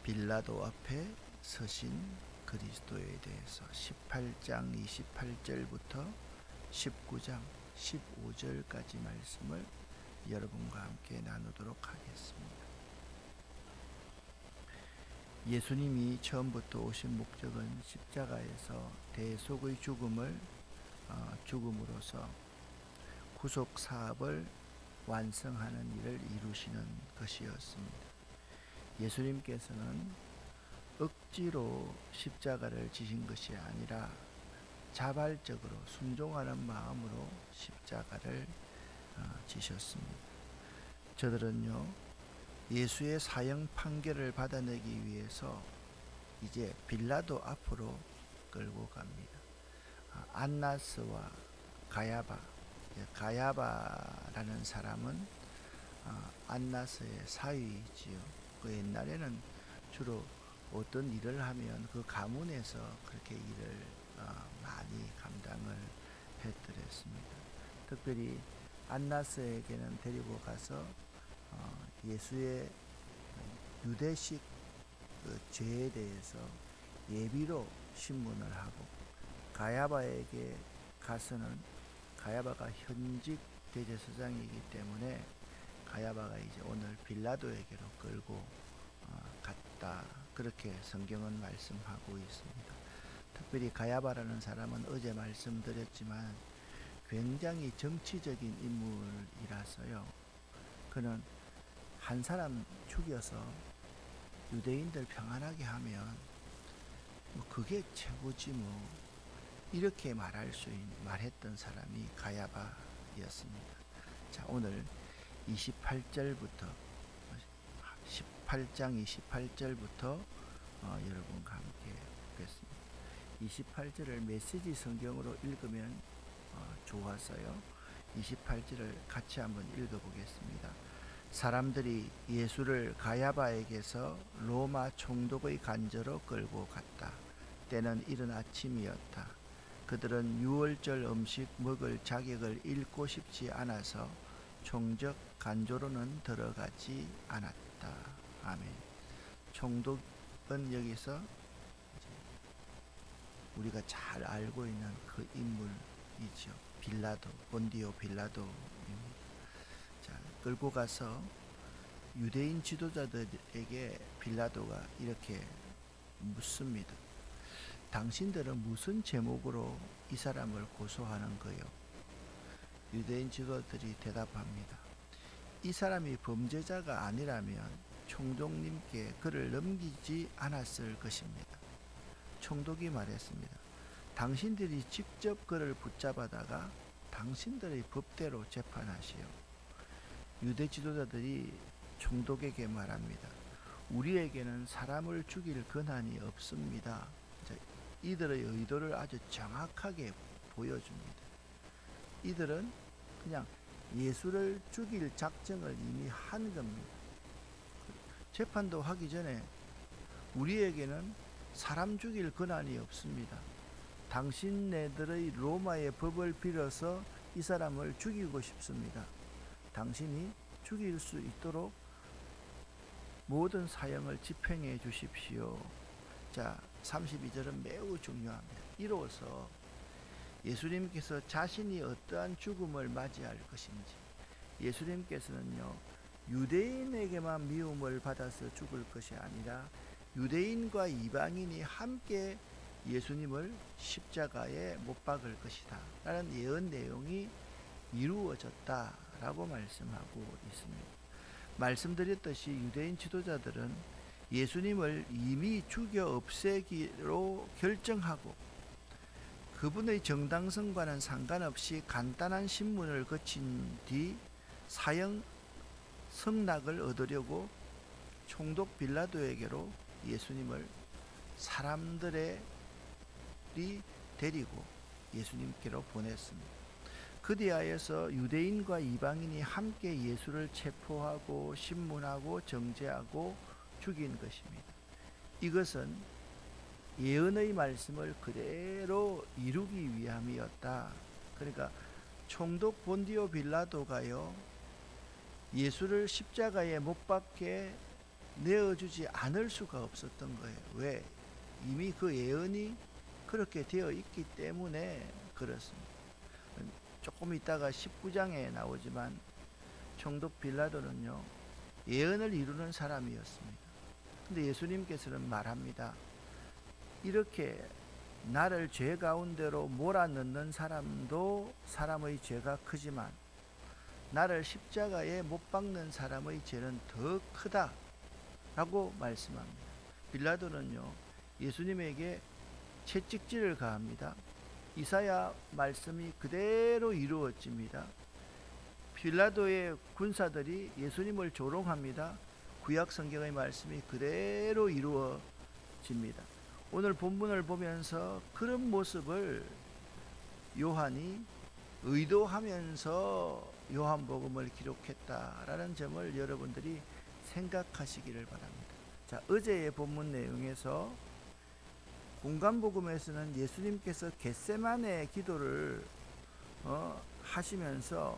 빌라도 앞에 서신 그리스도에 대해서 18장 28절부터 19장 15절까지 말씀을 여러분과 함께 나누도록 하겠습니다. 예수님이 처음부터 오신 목적은 십자가에서 대속의 죽음을 죽음으로써 구속 사업을 완성하는 일을 이루시는 것이었습니다. 예수님께서는 억지로 십자가를 지신 것이 아니라 자발적으로 순종하는 마음으로 십자가를 지셨습니다. 저들은요, 예수의 사형 판결을 받아내기 위해서 이제 빌라도 앞으로 끌고 갑니다. 안나스와 가야바라는 사람은 안나스의 사위이지요. 그 옛날에는 주로 어떤 일을 하면 그 가문에서 그렇게 일을 많이 감당을 했더랬습니다. 특별히 안나스에게는 데리고 가서 예수의 유대식 그 죄에 대해서 예비로 신문을 하고, 가야바에게 가서는 가야바가 현직 대제사장이기 때문에 가야바가 이제 오늘 빌라도에게로 끌고 갔다, 그렇게 성경은 말씀하고 있습니다. 특별히 가야바라는 사람은 어제 말씀드렸지만 굉장히 정치적인 인물이라서요, 그는 한 사람 죽여서 유대인들 평안하게 하면 그게 최고지 뭐, 이렇게 말했던 사람이 가야바였습니다. 자, 오늘 18장 28절부터 여러분과 함께 보겠습니다. 28절을 메시지 성경으로 읽으면 좋아서요, 28절을 같이 한번 읽어보겠습니다. 사람들이 예수를 가야바에게서 로마 총독의 간저로 끌고 갔다. 때는 이른 아침이었다. 그들은 유월절 음식 먹을 자격을 잃고 싶지 않아서 총적 간조로는 들어가지 않았다. 아멘. 총독은 여기서 우리가 잘 알고 있는 그 인물이죠. 본디오 빌라도입니다. 자, 끌고 가서 유대인 지도자들에게 빌라도가 이렇게 묻습니다. 당신들은 무슨 제목으로 이 사람을 고소하는 거요? 유대인 지도자들이 대답합니다. 이 사람이 범죄자가 아니라면 총독님께 그를 넘기지 않았을 것입니다. 총독이 말했습니다. 당신들이 직접 그를 붙잡아다가 당신들의 법대로 재판하시오. 유대 지도자들이 총독에게 말합니다. 우리에게는 사람을 죽일 권한이 없습니다. 자, 이들의 의도를 아주 정확하게 보여줍니다. 이들은 그냥 예수를 죽일 작정을 이미 한 겁니다. 재판도 하기 전에 우리에게는 사람 죽일 권한이 없습니다. 당신네들의 로마의 법을 빌어서 이 사람을 죽이고 싶습니다. 당신이 죽일 수 있도록 모든 사형을 집행해 주십시오. 자, 32절은 매우 중요합니다. 이로써 예수님께서 자신이 어떠한 죽음을 맞이할 것인지, 예수님께서는요, 유대인에게만 미움을 받아서 죽을 것이 아니라 유대인과 이방인이 함께 예수님을 십자가에 못 박을 것이다 라는 예언 내용이 이루어졌다라고 말씀하고 있습니다. 말씀드렸듯이 유대인 지도자들은 예수님을 이미 죽여 없애기로 결정하고 그분의 정당성과는 상관없이 간단한 신문을 거친 뒤 사형 승낙을 얻으려고 총독 빌라도에게로 예수님을 사람들이 데리고 예수님께로 보냈습니다. 그 뒤하여서 유대인과 이방인이 함께 예수를 체포하고 신문하고 정죄하고 죽인 것입니다. 이것은 예언의 말씀을 그대로 이루기 위함이었다. 그러니까 총독 본디오 빌라도가요, 예수를 십자가에 못 박게 내어주지 않을 수가 없었던 거예요. 왜? 이미 그 예언이 그렇게 되어 있기 때문에 그렇습니다. 조금 있다가 19장에 나오지만 총독 빌라도는요, 예언을 이루는 사람이었습니다. 근데 예수님께서는 말합니다. 이렇게 나를 죄 가운데로 몰아넣는 사람도 사람의 죄가 크지만 나를 십자가에 못 박는 사람의 죄는 더 크다 라고 말씀합니다. 빌라도는요, 예수님에게 채찍질을 가합니다. 이사야 말씀이 그대로 이루어집니다. 빌라도의 군사들이 예수님을 조롱합니다. 구약 성경의 말씀이 그대로 이루어집니다. 오늘 본문을 보면서 그런 모습을 요한이 의도하면서 요한복음을 기록했다라는 점을 여러분들이 생각하시기를 바랍니다. 자, 어제의 본문 내용에서 공간복음에서는 예수님께서 겟세마네 기도를 하시면서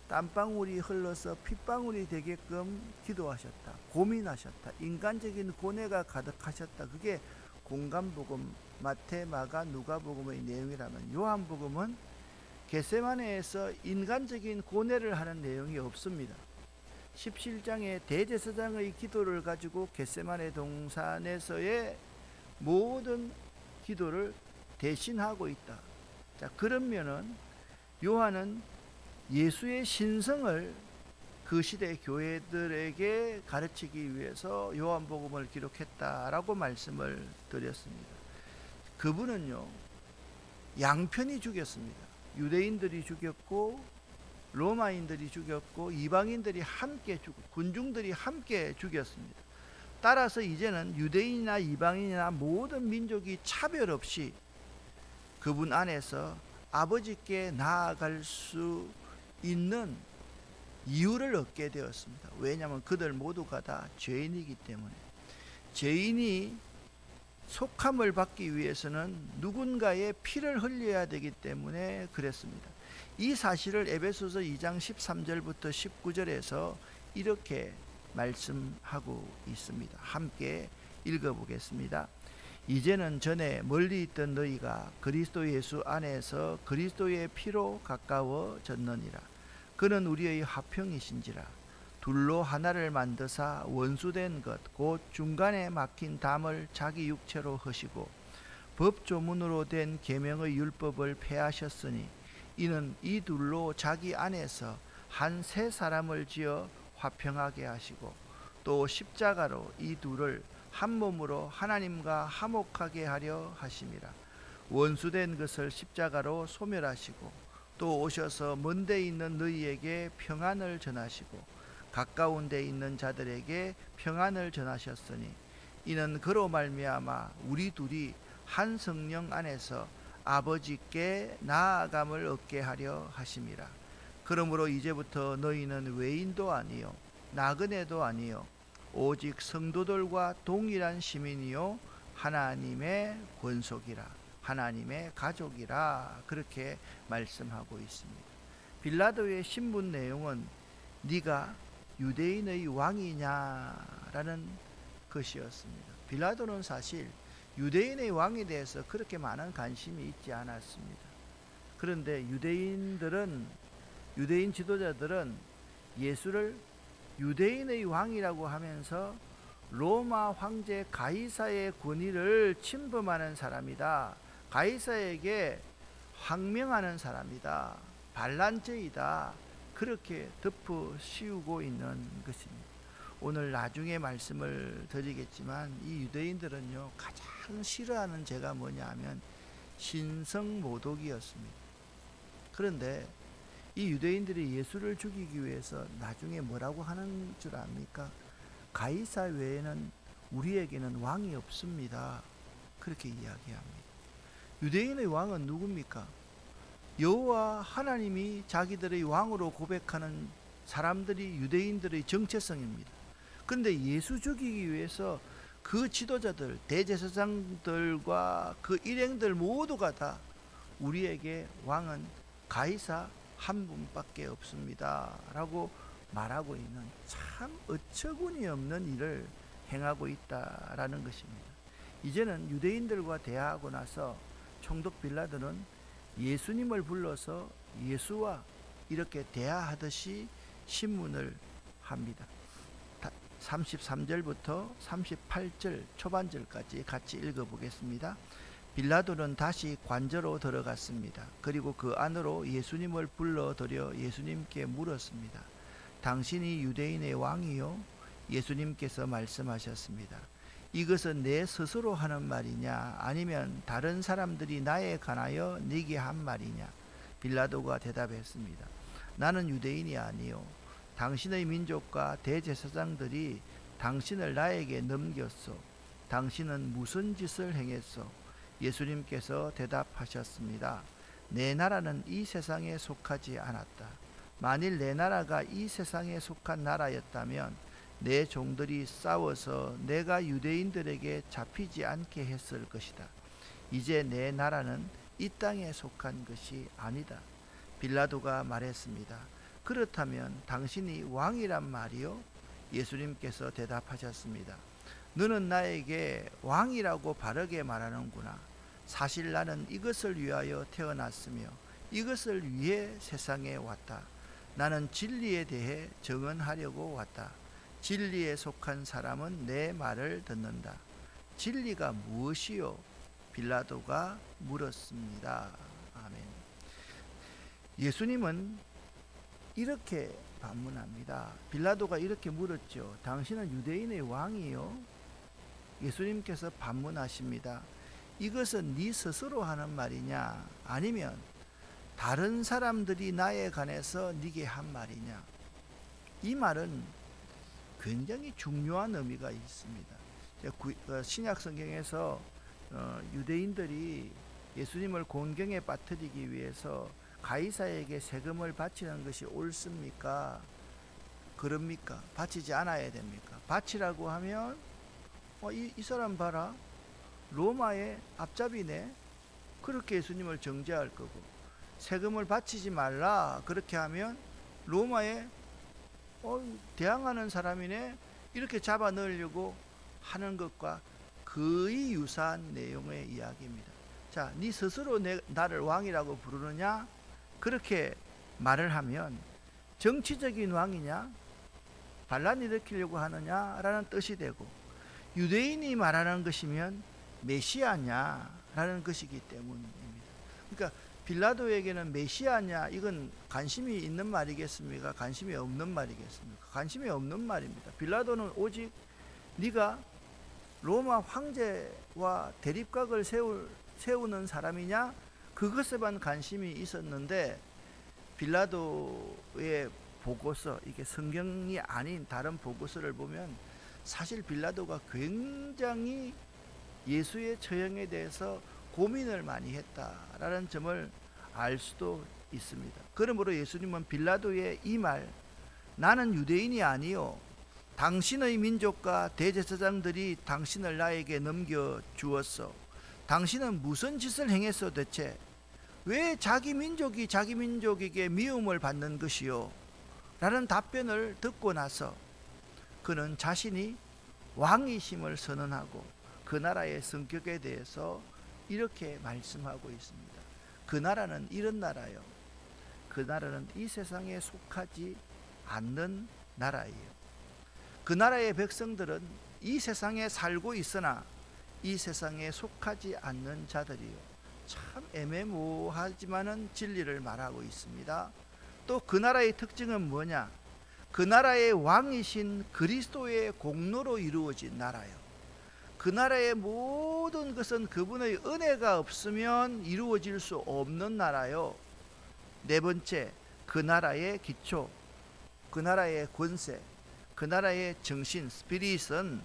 땀방울이 흘러서 핏방울이 되게끔 기도하셨다. 고민하셨다. 인간적인 고뇌가 가득하셨다. 그게 공간복음, 마태, 마가, 누가복음의 내용이라면 요한복음은 겟세마네에서 인간적인 고뇌를 하는 내용이 없습니다. 17장의 대제사장의 기도를 가지고 겟세마네 동산에서의 모든 기도를 대신하고 있다. 자, 그러면은 요한은 예수의 신성을 그 시대 교회들에게 가르치기 위해서 요한복음을 기록했다라고 말씀을 드렸습니다. 그분은요, 양편이 죽였습니다. 유대인들이 죽였고 로마인들이 죽였고 이방인들이 함께 죽고 군중들이 함께 죽였습니다. 따라서 이제는 유대인이나 이방인이나 모든 민족이 차별 없이 그분 안에서 아버지께 나아갈 수 있는 이유를 얻게 되었습니다. 왜냐하면 그들 모두가 다 죄인이기 때문에. 죄인이 속함을 받기 위해서는 누군가의 피를 흘려야 되기 때문에 그랬습니다. 이 사실을 에베소서 2장 13절부터 19절에서 이렇게 말씀하고 있습니다. 함께 읽어보겠습니다. 이제는 전에 멀리 있던 너희가 그리스도 예수 안에서 그리스도의 피로 가까워졌느니라. 그는 우리의 화평이신지라. 둘로 하나를 만드사 원수된 것 곧 중간에 막힌 담을 자기 육체로 허시고 법조문으로 된 계명의 율법을 폐하셨으니 이는 이 둘로 자기 안에서 한 새 사람을 지어 화평하게 하시고 또 십자가로 이 둘을 한 몸으로 하나님과 화목하게 하려 하심이라. 원수된 것을 십자가로 소멸하시고 또 오셔서 먼 데 있는 너희에게 평안을 전하시고 가까운 데 있는 자들에게 평안을 전하셨으니 이는 그로 말미암아 우리 둘이 한 성령 안에서 아버지께 나아감을 얻게 하려 하심이라. 그러므로 이제부터 너희는 외인도 아니요 나그네도 아니요 오직 성도들과 동일한 시민이요 하나님의 권속이라. 하나님의 가족이라. 그렇게 말씀하고 있습니다. 빌라도의 신문 내용은 네가 유대인의 왕이냐라는 것이었습니다. 빌라도는 사실 유대인의 왕에 대해서 그렇게 많은 관심이 있지 않았습니다. 그런데 유대인 지도자들은 예수를 유대인의 왕이라고 하면서 로마 황제 가이사의 권위를 침범하는 사람이다. 가이사에게 항명하는 사람이다. 반란죄이다. 그렇게 덮어 씌우고 있는 것입니다. 오늘 나중에 말씀을 드리겠지만 이 유대인들은요, 가장 싫어하는 죄가 뭐냐 하면 신성모독이었습니다. 그런데 이 유대인들이 예수를 죽이기 위해서 나중에 뭐라고 하는 줄 압니까? 가이사 외에는 우리에게는 왕이 없습니다. 그렇게 이야기합니다. 유대인의 왕은 누굽니까? 여호와 하나님이 자기들의 왕으로 고백하는 사람들이 유대인들의 정체성입니다. 그런데 예수 죽이기 위해서 그 지도자들, 대제사장들과 그 일행들 모두가 다 우리에게 왕은 가이사 한 분밖에 없습니다 라고 말하고 있는 참 어처구니 없는 일을 행하고 있다라는 것입니다. 이제는 유대인들과 대화하고 나서 총독 빌라도는 예수님을 불러서 예수와 이렇게 대화하듯이 신문을 합니다. 33절부터 38절 초반절까지 같이 읽어보겠습니다. 빌라도는 다시 관저로 들어갔습니다. 그리고 그 안으로 예수님을 불러들여 예수님께 물었습니다. 당신이 유대인의 왕이요? 예수님께서 말씀하셨습니다. 이것은 내 스스로 하는 말이냐 아니면 다른 사람들이 나에 관하여 네게 한 말이냐? 빌라도가 대답했습니다. 나는 유대인이 아니요 당신의 민족과 대제사장들이 당신을 나에게 넘겼소. 당신은 무슨 짓을 행했소? 예수님께서 대답하셨습니다. 내 나라는 이 세상에 속하지 않았다. 만일 내 나라가 이 세상에 속한 나라였다면 내 종들이 싸워서 내가 유대인들에게 잡히지 않게 했을 것이다. 이제 내 나라는 이 땅에 속한 것이 아니다. 빌라도가 말했습니다. 그렇다면 당신이 왕이란 말이요? 예수님께서 대답하셨습니다. 너는 나에게 왕이라고 바르게 말하는구나. 사실 나는 이것을 위하여 태어났으며 이것을 위해 세상에 왔다. 나는 진리에 대해 증언하려고 왔다. 진리에 속한 사람은 내 말을 듣는다. 진리가 무엇이요? 빌라도가 물었습니다. 아멘. 예수님은 이렇게 반문합니다. 빌라도가 이렇게 물었죠. 당신은 유대인의 왕이요? 예수님께서 반문하십니다. 이것은 네 스스로 하는 말이냐 아니면 다른 사람들이 나에 관해서 네게 한 말이냐? 이 말은 굉장히 중요한 의미가 있습니다. 신약 성경에서 유대인들이 예수님을 곤경에 빠뜨리기 위해서 가이사에게 세금을 바치는 것이 옳습니까? 그럽니까? 바치지 않아야 됩니까? 바치라고 하면 이 사람 봐라, 로마의 앞잡이네. 그렇게 예수님을 정죄할 거고, 세금을 바치지 말라 그렇게 하면 로마에 대항하는 사람이네 이렇게 잡아 넣으려고 하는 것과 거의 유사한 내용의 이야기입니다. 자, 네 스스로 나를 왕이라고 부르느냐? 그렇게 말을 하면 정치적인 왕이냐? 반란 일으키려고 하느냐라는 뜻이 되고, 유대인이 말하는 것이면 메시아냐? 라는 것이기 때문입니다. 그러니까 빌라도에게는 메시아냐 이건 관심이 있는 말이겠습니까? 관심이 없는 말이겠습니까? 관심이 없는 말입니다. 빌라도는 오직 네가 로마 황제와 대립각을 세우는 사람이냐 그것에만 관심이 있었는데, 빌라도의 보고서, 이게 성경이 아닌 다른 보고서를 보면 사실 빌라도가 굉장히 예수의 처형에 대해서 고민을 많이 했다라는 점을 알 수도 있습니다. 그러므로 예수님은 빌라도의 이 말, 나는 유대인이 아니요 당신의 민족과 대제사장들이 당신을 나에게 넘겨주었어. 당신은 무슨 짓을 행했어 대체? 왜 자기 민족이 자기 민족에게 미움을 받는 것이요? 라는 답변을 듣고 나서 그는 자신이 왕이심을 선언하고 그 나라의 성격에 대해서 이렇게 말씀하고 있습니다. 그 나라는 이런 나라요. 그 나라는 이 세상에 속하지 않는 나라예요. 그 나라의 백성들은 이 세상에 살고 있으나 이 세상에 속하지 않는 자들이요. 참 애매모호하지만은 진리를 말하고 있습니다. 또 그 나라의 특징은 뭐냐? 그 나라의 왕이신 그리스도의 공로로 이루어진 나라요. 그 나라의 모든 것은 그분의 은혜가 없으면 이루어질 수 없는 나라요. 네 번째, 그 나라의 기초, 그 나라의 권세, 그 나라의 정신, 스피릿은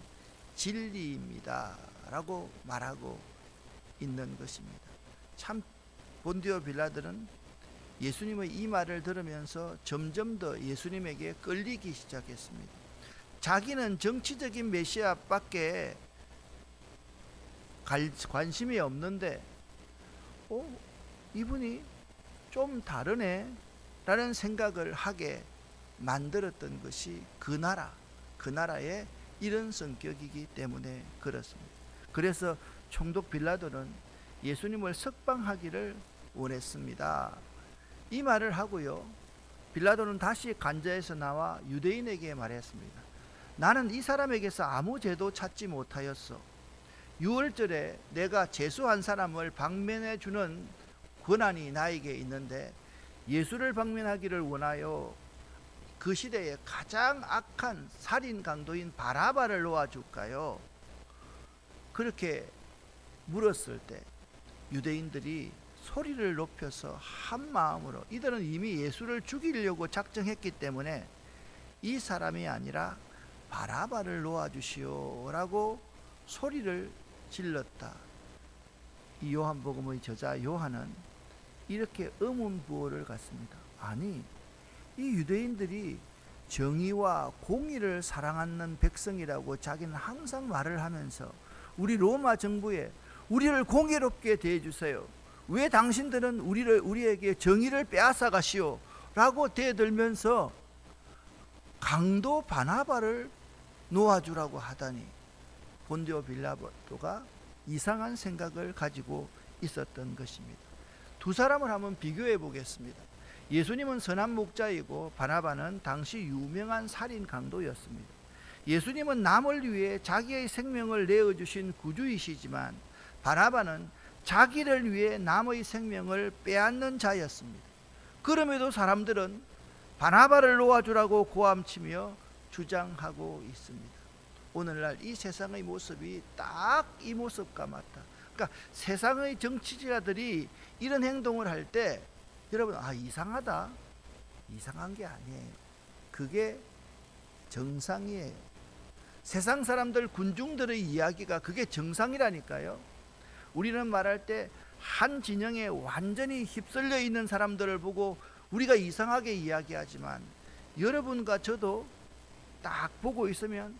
진리입니다 라고 말하고 있는 것입니다. 참 본디오 빌라도는 예수님의 이 말을 들으면서 점점 더 예수님에게 끌리기 시작했습니다. 자기는 정치적인 메시아밖에 관심이 없는데 이분이 좀 다르네 라는 생각을 하게 만들었던 것이 그 나라의 이런 성격이기 때문에 그렇습니다. 그래서 총독 빌라도는 예수님을 석방하기를 원했습니다. 이 말을 하고요, 빌라도는 다시 관저에서 나와 유대인에게 말했습니다. 나는 이 사람에게서 아무 죄도 찾지 못하였소. 유월절에 내가 죄수한 사람을 방면해 주는 권한이 나에게 있는데 예수를 방면하기를 원하여 그 시대에 가장 악한 살인 강도인 바라바를 놓아줄까요? 그렇게 물었을 때 유대인들이 소리를 높여서 한 마음으로, 이들은 이미 예수를 죽이려고 작정했기 때문에 이 사람이 아니라 바라바를 놓아주시오 라고 소리를 질렀다. 이 요한복음의 저자 요한은 이렇게 의문부호를 갖습니다. 아니, 이 유대인들이 정의와 공의를 사랑하는 백성이라고 자기는 항상 말을 하면서 우리 로마 정부에 우리를 공의롭게 대해주세요, 왜 당신들은 우리에게 정의를 빼앗아 가시오 라고 대들면서 강도 바나바를 놓아주라고 하다니, 본디오 빌라도가 이상한 생각을 가지고 있었던 것입니다. 두 사람을 한번 비교해 보겠습니다. 예수님은 선한 목자이고 바나바는 당시 유명한 살인 강도였습니다. 예수님은 남을 위해 자기의 생명을 내어주신 구주이시지만 바나바는 자기를 위해 남의 생명을 빼앗는 자였습니다. 그럼에도 사람들은 바나바를 놓아주라고 고함치며 주장하고 있습니다. 오늘날 이 세상의 모습이 딱 이 모습과 맞다. 그러니까 세상의 정치자들이 이런 행동을 할 때 여러분, 이상하다, 이상한 게 아니에요. 그게 정상이에요. 세상 사람들, 군중들의 이야기가 그게 정상이라니까요. 우리는 말할 때 한 진영에 완전히 휩쓸려 있는 사람들을 보고 우리가 이상하게 이야기하지만, 여러분과 저도 딱 보고 있으면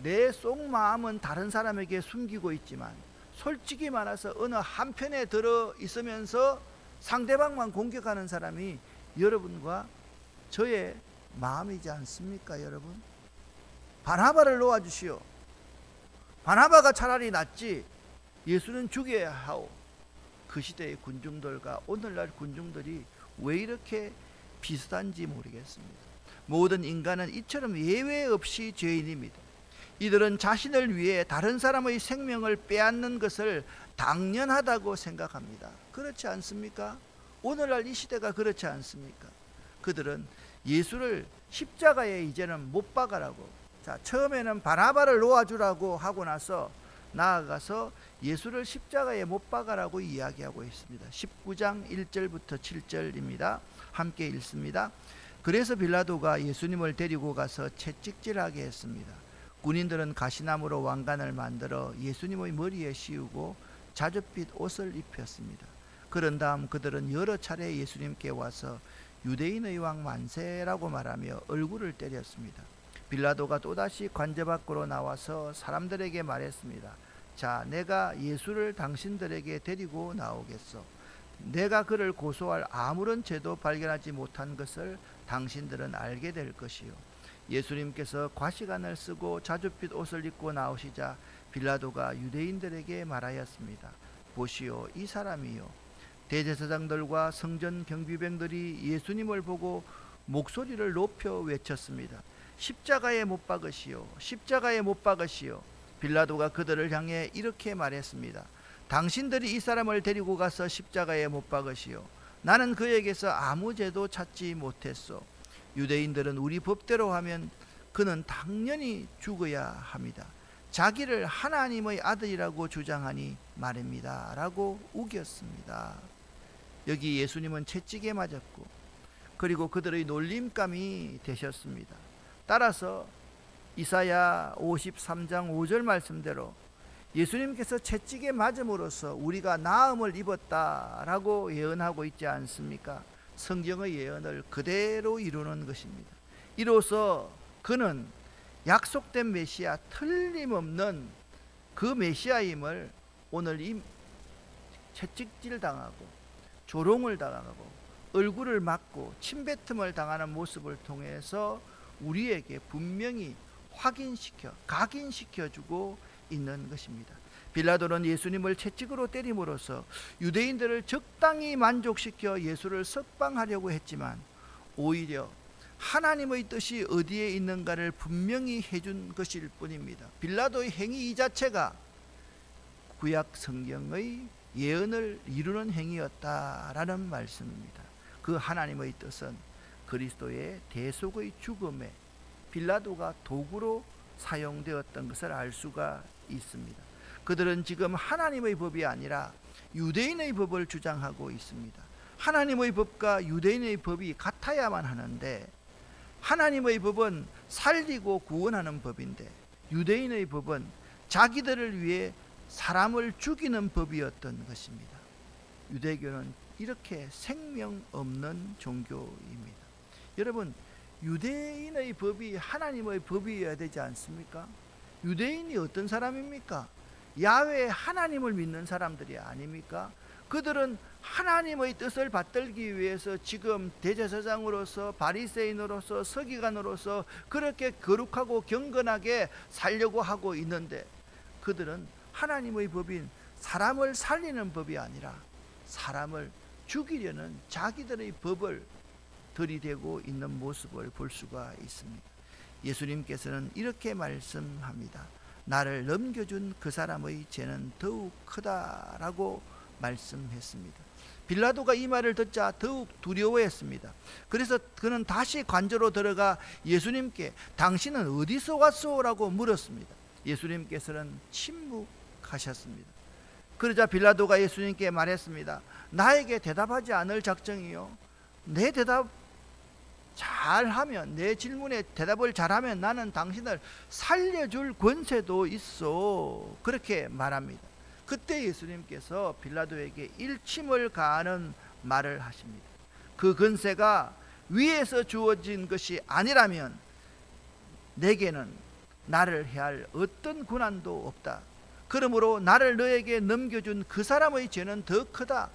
내 속마음은 다른 사람에게 숨기고 있지만 솔직히 말해서 어느 한편에 들어 있으면서 상대방만 공격하는 사람이 여러분과 저의 마음이지 않습니까? 여러분, 바나바를 놓아주시오. 바나바가 차라리 낫지 예수는 죽여야 하오. 그 시대의 군중들과 오늘날 군중들이 왜 이렇게 비슷한지 모르겠습니다. 모든 인간은 이처럼 예외 없이 죄인입니다. 이들은 자신을 위해 다른 사람의 생명을 빼앗는 것을 당연하다고 생각합니다. 그렇지 않습니까? 오늘날 이 시대가 그렇지 않습니까? 그들은 예수를 십자가에 이제는 못 박아라고, 처음에는 바나바를 놓아주라고 하고 나서 나아가서 예수를 십자가에 못 박아라고 이야기하고 있습니다. 19장 1절부터 7절입니다. 함께 읽습니다. 그래서 빌라도가 예수님을 데리고 가서 채찍질하게 했습니다. 군인들은 가시나무로 왕관을 만들어 예수님의 머리에 씌우고 자줏빛 옷을 입혔습니다. 그런 다음 그들은 여러 차례 예수님께 와서 유대인의 왕 만세라고 말하며 얼굴을 때렸습니다. 빌라도가 또다시 관저 밖으로 나와서 사람들에게 말했습니다. 자, 내가 예수를 당신들에게 데리고 나오겠소. 내가 그를 고소할 아무런 죄도 발견하지 못한 것을 당신들은 알게 될 것이요. 예수님께서 과시관을 쓰고 자줏빛 옷을 입고 나오시자 빌라도가 유대인들에게 말하였습니다. 보시오, 이 사람이요. 대제사장들과 성전 경비병들이 예수님을 보고 목소리를 높여 외쳤습니다. 십자가에 못 박으시오, 십자가에 못 박으시오. 빌라도가 그들을 향해 이렇게 말했습니다. 당신들이 이 사람을 데리고 가서 십자가에 못 박으시오. 나는 그에게서 아무 죄도 찾지 못했소. 유대인들은 우리 법대로 하면 그는 당연히 죽어야 합니다. 자기를 하나님의 아들이라고 주장하니 말입니다 라고 우겼습니다. 여기 예수님은 채찍에 맞았고 그리고 그들의 놀림감이 되셨습니다. 따라서 이사야 53장 5절 말씀대로 예수님께서 채찍에 맞음으로써 우리가 나음을 입었다라고 예언하고 있지 않습니까? 성경의 예언을 그대로 이루는 것입니다. 이로써 그는 약속된 메시아, 틀림없는 그 메시아임을 오늘 이 채찍질 당하고 조롱을 당하고 얼굴을 맞고 침뱉음을 당하는 모습을 통해서 우리에게 분명히 확인시켜 각인시켜주고 있는 것입니다. 빌라도는 예수님을 채찍으로 때림으로써 유대인들을 적당히 만족시켜 예수를 석방하려고 했지만 오히려 하나님의 뜻이 어디에 있는가를 분명히 해준 것일 뿐입니다. 빌라도의 행위 이 자체가 구약 성경의 예언을 이루는 행위였다라는 말씀입니다. 그 하나님의 뜻은 그리스도의 대속의 죽음에 빌라도가 도구로 사용되었던 것을 알 수가 있습니다. 그들은 지금 하나님의 법이 아니라 유대인의 법을 주장하고 있습니다. 하나님의 법과 유대인의 법이 같아야만 하는데 하나님의 법은 살리고 구원하는 법인데 유대인의 법은 자기들을 위해 사람을 죽이는 법이었던 것입니다. 유대교는 이렇게 생명 없는 종교입니다. 여러분, 유대인의 법이 하나님의 법이어야 되지 않습니까? 유대인이 어떤 사람입니까? 야훼 하나님을 믿는 사람들이 아닙니까? 그들은 하나님의 뜻을 받들기 위해서 지금 대제사장으로서 바리새인으로서 서기관으로서 그렇게 거룩하고 경건하게 살려고 하고 있는데 그들은 하나님의 법인 사람을 살리는 법이 아니라 사람을 죽이려는 자기들의 법을 들이대고 있는 모습을 볼 수가 있습니다. 예수님께서는 이렇게 말씀합니다. 나를 넘겨준 그 사람의 죄는 더욱 크다라고 말씀했습니다. 빌라도가 이 말을 듣자 더욱 두려워했습니다. 그래서 그는 다시 관저로 들어가 예수님께 당신은 어디서 왔소라고 물었습니다. 예수님께서는 침묵하셨습니다. 그러자 빌라도가 예수님께 말했습니다. 나에게 대답하지 않을 작정이요, 내 대답 잘하면, 내 질문에 대답을 잘하면 나는 당신을 살려줄 권세도 있어. 그렇게 말합니다. 그때 예수님께서 빌라도에게 일침을 가하는 말을 하십니다. 그 권세가 위에서 주어진 것이 아니라면 내게는 나를 해할 어떤 고난도 없다. 그러므로 나를 너에게 넘겨준 그 사람의 죄는 더 크다.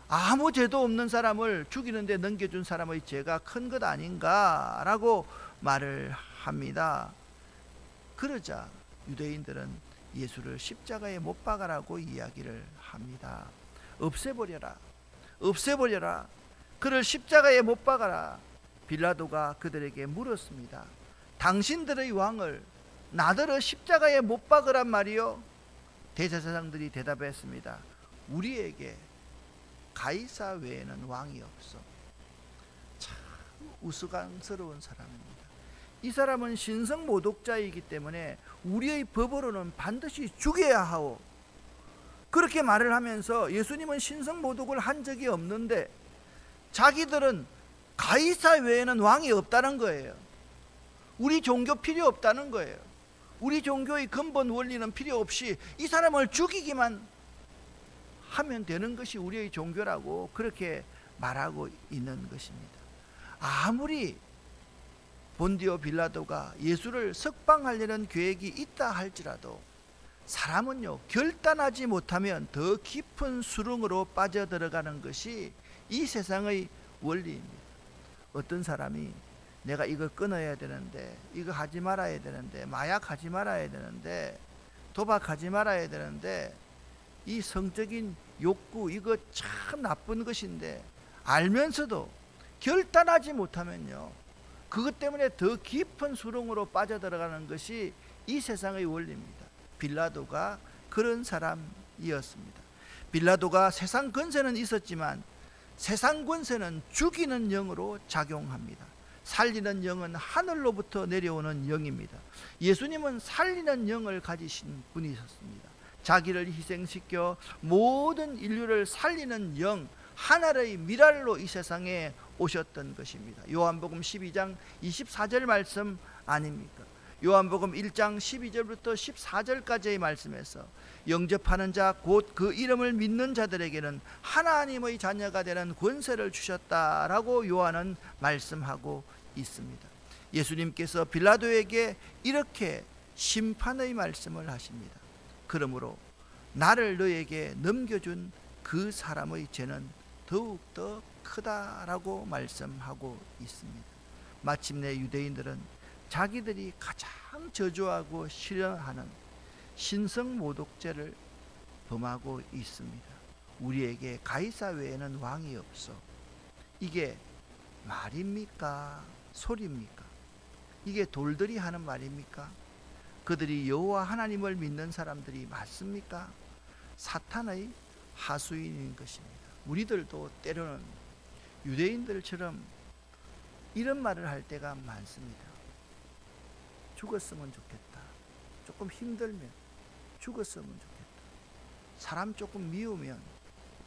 아무 죄도 없는 사람을 죽이는데 넘겨준 사람의 죄가 큰 것 아닌가라고 말을 합니다. 그러자 유대인들은 예수를 십자가에 못 박아라고 이야기를 합니다. 없애버려라, 없애버려라, 그를 십자가에 못 박아라. 빌라도가 그들에게 물었습니다. 당신들의 왕을 나더러 십자가에 못 박으란 말이요? 대제사장들이 대답했습니다. 우리에게 가이사 외에는 왕이 없어. 참 우스꽝스러운 사람입니다. 이 사람은 신성 모독자이기 때문에 우리의 법으로는 반드시 죽여야 하오. 그렇게 말을 하면서 예수님은 신성 모독을 한 적이 없는데 자기들은 가이사 외에는 왕이 없다는 거예요. 우리 종교 필요 없다는 거예요. 우리 종교의 근본 원리는 필요 없이 이 사람을 죽이기만 하면 되는 것이 우리의 종교라고 그렇게 말하고 있는 것입니다. 아무리 본디오 빌라도가 예수를 석방하려는 계획이 있다 할지라도 사람은요, 결단하지 못하면 더 깊은 수렁으로 빠져들어가는 것이 이 세상의 원리입니다. 어떤 사람이 내가 이걸 끊어야 되는데, 이거 하지 말아야 되는데, 마약하지 말아야 되는데, 도박하지 말아야 되는데, 이 성적인 욕구, 이거 참 나쁜 것인데 알면서도 결단하지 못하면요, 그것 때문에 더 깊은 수렁으로 빠져들어가는 것이 이 세상의 원리입니다. 빌라도가 그런 사람이었습니다. 빌라도가 세상 권세는 있었지만 세상 권세는 죽이는 영으로 작용합니다. 살리는 영은 하늘로부터 내려오는 영입니다. 예수님은 살리는 영을 가지신 분이셨습니다. 자기를 희생시켜 모든 인류를 살리는 영, 하늘의 미랄로 이 세상에 오셨던 것입니다. 요한복음 12장 24절 말씀 아닙니까? 요한복음 1장 12절부터 14절까지의 말씀에서 영접하는 자 곧 그 이름을 믿는 자들에게는 하나님의 자녀가 되는 권세를 주셨다라고 요한은 말씀하고 있습니다. 예수님께서 빌라도에게 이렇게 심판의 말씀을 하십니다. 그러므로 나를 너에게 넘겨준 그 사람의 죄는 더욱더 크다라고 말씀하고 있습니다. 마침내 유대인들은 자기들이 가장 저주하고 싫어하는 신성모독죄를 범하고 있습니다. 우리에게 가이사 외에는 왕이 없어. 이게 말입니까? 소리입니까? 이게 돌들이 하는 말입니까? 그들이 여호와 하나님을 믿는 사람들이 맞습니까? 사탄의 하수인인 것입니다. 우리들도 때로는 유대인들처럼 이런 말을 할 때가 많습니다. 죽었으면 좋겠다. 조금 힘들면 죽었으면 좋겠다. 사람 조금 미우면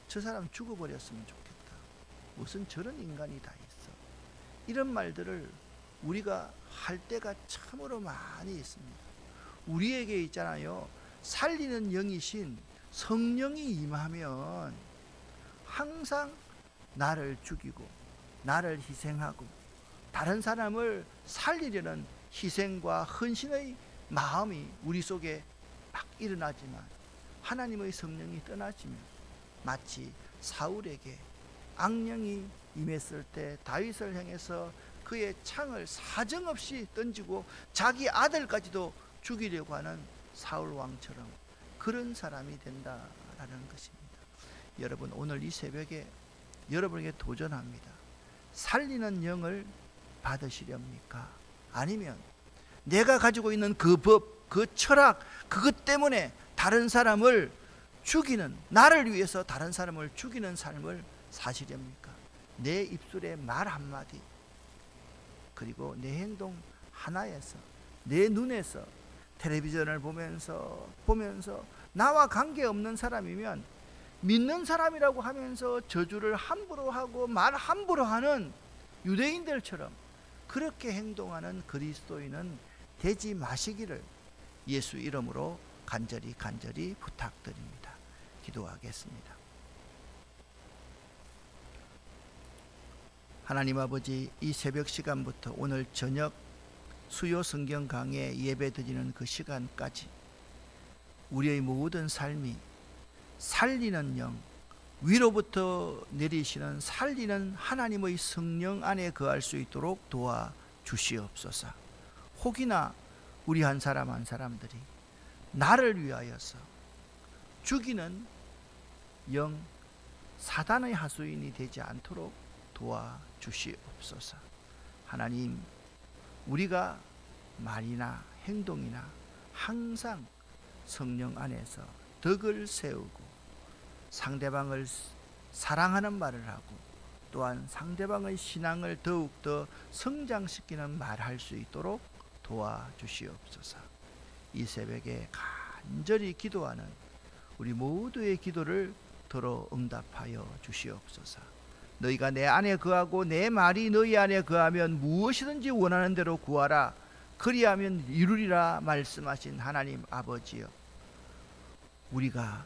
저 사람 죽어버렸으면 좋겠다. 무슨 저런 인간이 다 있어. 이런 말들을 우리가 할 때가 참으로 많이 있습니다. 우리에게 있잖아요, 살리는 영이신 성령이 임하면 항상 나를 죽이고 나를 희생하고 다른 사람을 살리려는 희생과 헌신의 마음이 우리 속에 막 일어나지만 하나님의 성령이 떠나지면 마치 사울에게 악령이 임했을 때 다윗을 향해서 그의 창을 사정없이 던지고 자기 아들까지도 죽이려고 하는 사울 왕처럼 그런 사람이 된다라는 것입니다. 여러분, 오늘 이 새벽에 여러분에게 도전합니다. 살리는 영을 받으시렵니까? 아니면 내가 가지고 있는 그 법, 그 철학, 그것 때문에 다른 사람을 죽이는, 나를 위해서 다른 사람을 죽이는 삶을 사시렵니까? 내 입술의 말 한마디, 그리고 내 행동 하나에서, 내 눈에서, 텔레비전을 보면서 나와 관계없는 사람이면 믿는 사람이라고 하면서 저주를 함부로 하고 말 함부로 하는 유대인들처럼 그렇게 행동하는 그리스도인은 되지 마시기를 예수 이름으로 간절히 부탁드립니다. 기도하겠습니다. 하나님 아버지, 이 새벽 시간부터 오늘 저녁 수요 성경 강해 예배 드리는 그 시간까지 우리의 모든 삶이 살리는 영, 위로부터 내리시는 살리는 하나님의 성령 안에 거할 수 있도록 도와주시옵소서. 혹이나 우리 한 사람 한 사람들이 나를 위하여서 죽이는 영, 사단의 하수인이 되지 않도록 도와주시옵소서. 하나님, 우리가 말이나 행동이나 항상 성령 안에서 덕을 세우고 상대방을 사랑하는 말을 하고 또한 상대방의 신앙을 더욱더 성장시키는 말을 할 수 있도록 도와주시옵소서. 이 새벽에 간절히 기도하는 우리 모두의 기도를 들어 응답하여 주시옵소서. 너희가 내 안에 거하고 내 말이 너희 안에 거하면 무엇이든지 원하는 대로 구하라. 그리하면 이루리라 말씀하신 하나님 아버지여, 우리가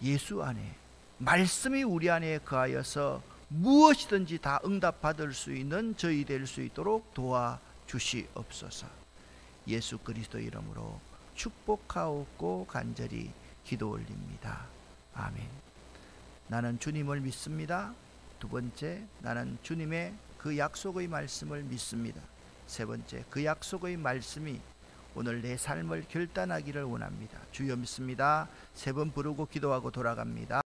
예수 안에, 말씀이 우리 안에 거하여서 무엇이든지 다 응답받을 수 있는 저희 될 수 있도록 도와주시옵소서. 예수 그리스도 이름으로 축복하옵고 간절히 기도 올립니다. 아멘. 나는 주님을 믿습니다. 두 번째, 나는 주님의 그 약속의 말씀을 믿습니다. 세 번째, 그 약속의 말씀이 오늘 내 삶을 결단하기를 원합니다. 주여 믿습니다. 세 번 부르고 기도하고 돌아갑니다.